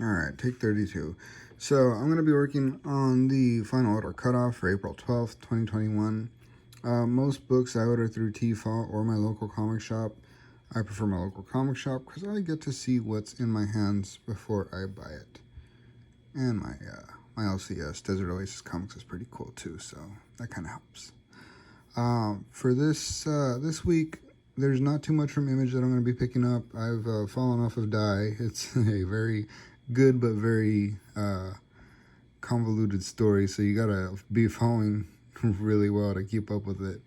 Alright, take 32. So, I'm going to be working on the final order cutoff for April 12th, 2021. Most books I order through FOC or my local comic shop. I prefer my local comic shop because I get to see what's in my hands before I buy it. And my LCS, Desert Oasis Comics, is pretty cool too, so that kind of helps. For this week, there's not too much from Image that I'm going to be picking up. I've fallen off of Die. It's a very good but very convoluted story, so you gotta be following really well to keep up with it.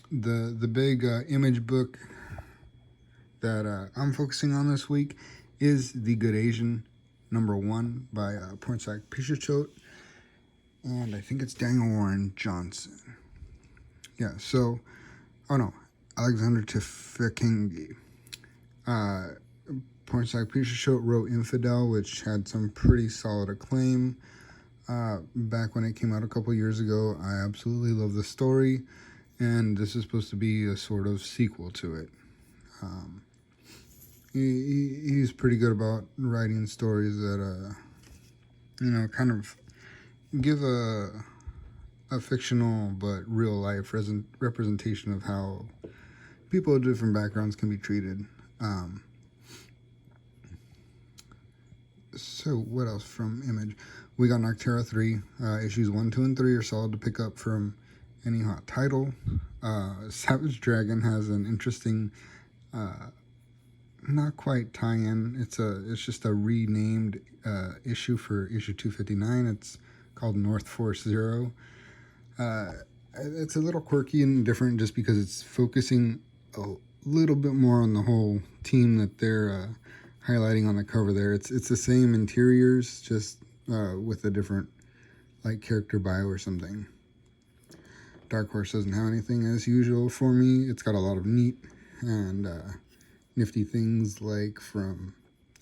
The big Image book that I'm focusing on this week is The Good Asian #1 by Pornsak Pishachote, and I think it's Daniel Warren Johnson. Yeah, so, oh no, Alexander Tefekengi. Pornsak Pishachote wrote Infidel, which had some pretty solid acclaim back when it came out a couple years ago. I absolutely love the story, and this is supposed to be a sort of sequel to it. He's pretty good about writing stories that, kind of give a fictional but real life representation of how people of different backgrounds can be treated. So what else from Image? We got Noctera 3. Issues 1, 2, and 3 are solid to pick up from any hot title. Savage Dragon has an interesting, not quite tie-in. It's just a renamed issue for issue 259. It's called North Force Zero. It's a little quirky and different just because it's focusing a little bit more on the whole team that they're highlighting on the cover there. It's the same interiors, just with a different character bio or something. Dark Horse doesn't have anything as usual for me. It's got a lot of neat and nifty things like from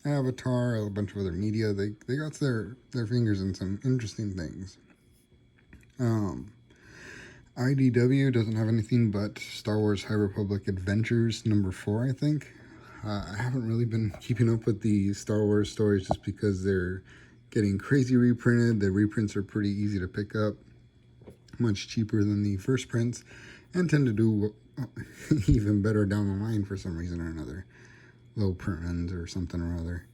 Avatar, a bunch of other media. They got their fingers in some interesting things. IDW doesn't have anything but Star Wars High Republic Adventures #4, I think. I haven't really been keeping up with the Star Wars stories just because they're getting crazy reprinted. The reprints are pretty easy to pick up, much cheaper than the first prints, and tend to do even better down the line for some reason or another. Low print runs or something or other.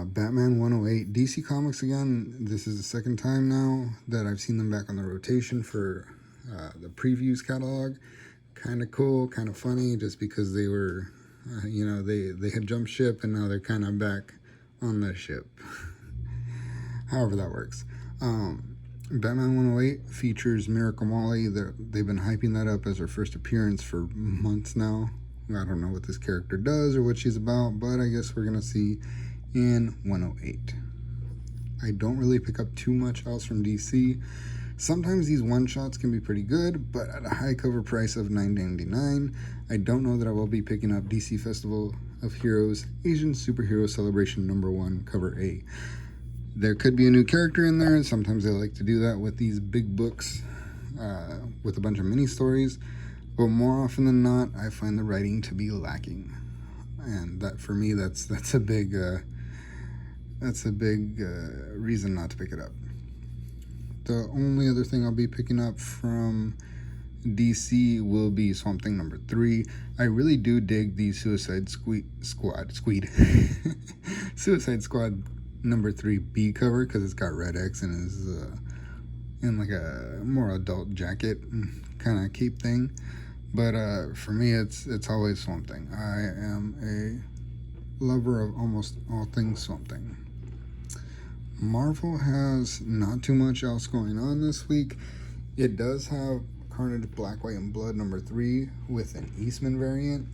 Batman 108, DC Comics again. This is the second time now that I've seen them back on the rotation for the previews catalog. Kind of cool, kind of funny, just because they were... they had jumped ship and now they're kind of back on the ship. However that works. Batman 108 features Miracle Molly. They've been hyping that up as her first appearance for months now. I don't know what this character does or what she's about, but I guess we're going to see in 108. I don't really pick up too much else from DC. Sometimes these one-shots can be pretty good, but at a high cover price of $9.99, I don't know that I will be picking up DC Festival of Heroes Asian Superhero Celebration #1 Cover A. There could be a new character in there, and sometimes they like to do that with these big books with a bunch of mini-stories, but more often than not, I find the writing to be lacking. And that, for me, that's a big reason not to pick it up. The only other thing I'll be picking up from DC will be Swamp Thing #3. I really do dig the Suicide Squad Suicide Squad #3 B cover because it's got Red X and is in like a more adult jacket kind of cape thing. But for me, it's always Swamp Thing. I am a lover of almost all things Swamp Thing. Marvel has not too much else going on this week. It does have Carnage Black, White, and Blood #3 with an Eastman variant.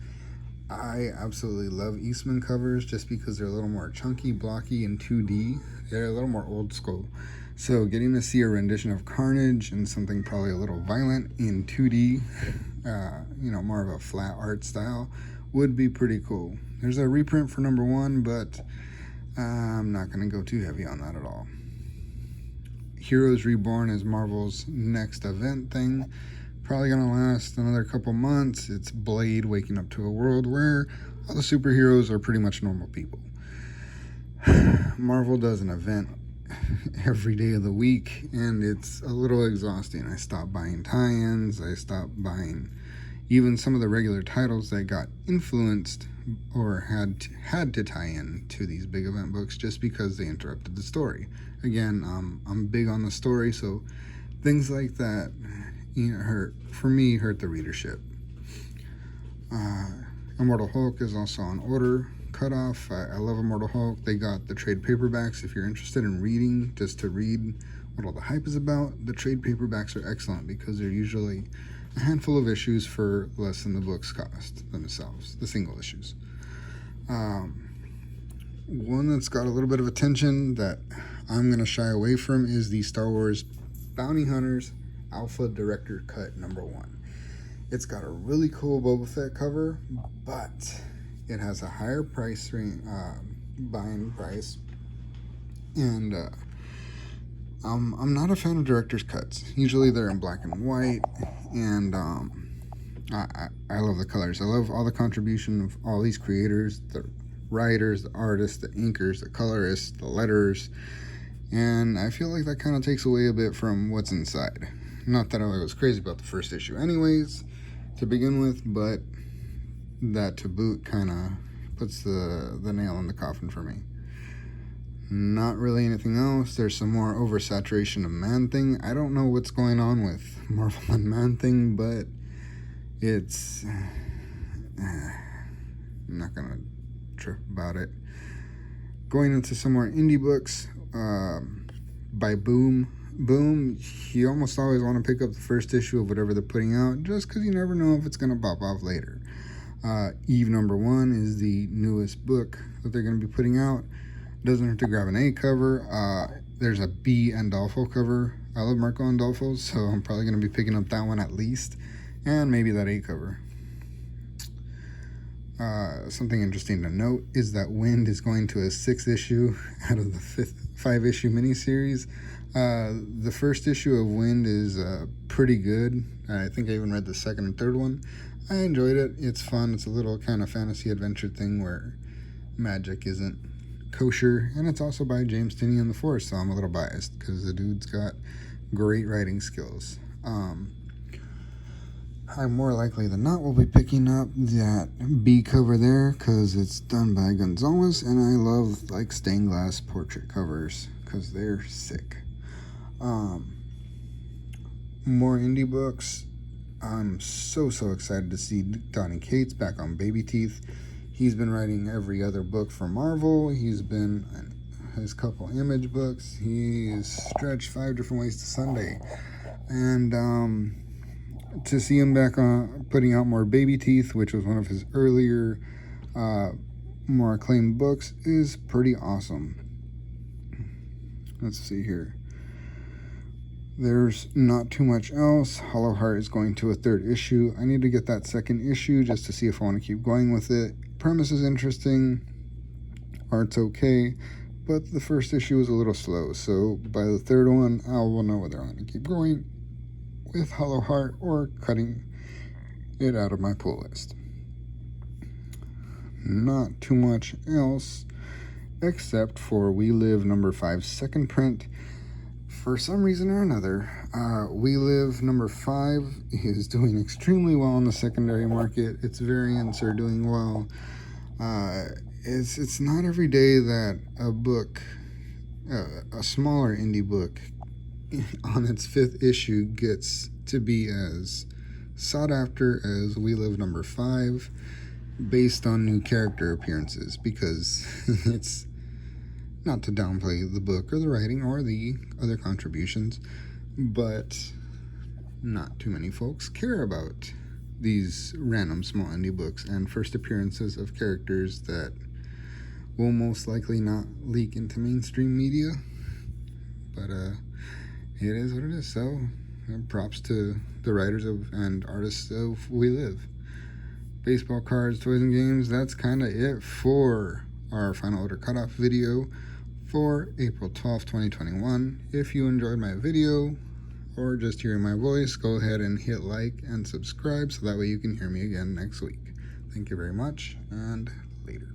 I absolutely love Eastman covers just because they're a little more chunky, blocky, and 2D. They're a little more old school. So getting to see a rendition of Carnage and something probably a little violent in 2D, more of a flat art style, would be pretty cool. There's a reprint for #1, but I'm not going to go too heavy on that at all. Heroes Reborn is Marvel's next event thing. Probably going to last another couple months. It's Blade waking up to a world where all the superheroes are pretty much normal people. Marvel does an event every day of the week, and it's a little exhausting. I stopped buying tie-ins. I stopped buying even some of the regular titles that got influenced or had to tie in to these big event books just because they interrupted the story. Again, I'm big on the story, so things like that, hurt the readership. Immortal Hulk is also on order. Cutoff. I love Immortal Hulk. They got the trade paperbacks. If you're interested in reading, just to read what all the hype is about, the trade paperbacks are excellent because they're usually a handful of issues for less than the books cost themselves, the single issues. One that's got a little bit of attention that I'm going to shy away from is the Star Wars Bounty Hunters Alpha Director Cut #1. It's got a really cool Boba Fett cover, but it has a higher price buying price, and I'm not a fan of director's cuts. Usually they're in black and white, and I love the colors. I love all the contribution of all these creators, the writers, the artists, the inkers, the colorists, the letterers, and I feel like that kind of takes away a bit from what's inside. Not that I was crazy about the first issue anyways, to begin with, but that to boot kind of puts the nail in the coffin for me. Not really anything else. There's some more oversaturation of Man-Thing. I don't know what's going on with Marvel and Man-Thing, but it's... I'm not going to trip about it. Going into some more indie books by Boom. Boom, you almost always want to pick up the first issue of whatever they're putting out, just because you never know if it's going to pop off later. Eve #1 is the newest book that they're going to be putting out. Doesn't have to grab an A cover. There's a B Andolfo cover. I love Marco Andolfo, so I'm probably going to be picking up that one at least, and maybe that A cover. Something interesting to note is that Wind is going to a 6th issue out of the 5-issue miniseries. The first issue of Wind is pretty good. I think I even read the second and third one. I enjoyed it. It's fun. It's a little kind of fantasy adventure thing where magic isn't kosher, and it's also by James Tynion IV, so I'm a little biased because the dude's got great writing skills. I more likely than not will be picking up that B cover there because it's done by Gonzalez, and I love like stained glass portrait covers because they're sick. More indie books. I'm so excited to see Donny Cates back on Baby Teeth. He's been writing every other book for Marvel. He's been in his couple Image books. He's stretched 5 different ways to Sunday, and to see him back on putting out more Baby Teeth, which was one of his earlier more acclaimed books, is pretty awesome. Let's see here. There's not too much else. Hollow Heart is going to a 3rd issue. I need to get that 2nd issue just to see if I want to keep going with it. Premise is interesting. Art's okay. But the first issue was a little slow. So by the 3rd one, I will know whether I'm going to keep going with Hollow Heart or cutting it out of my pull list. Not too much else except for We Live #5 second print. For some reason or another, We Live #5 is doing extremely well on the secondary market. Its variants are doing well. It's not every day that a book, a smaller indie book, on its 5th issue gets to be as sought after as We Live #5, based on new character appearances, because it's not to downplay the book or the writing or the other contributions, but not too many folks care about these random small indie books and first appearances of characters that will most likely not leak into mainstream media. But it is what it is. So props to the writers of and artists of We Live. Baseball cards, toys, and games, that's kind of it for our final order cutoff video for April 12th, 2021. If you enjoyed my video or just hearing my voice, go ahead and hit like and subscribe so that way you can hear me again next week. Thank you very much, and later.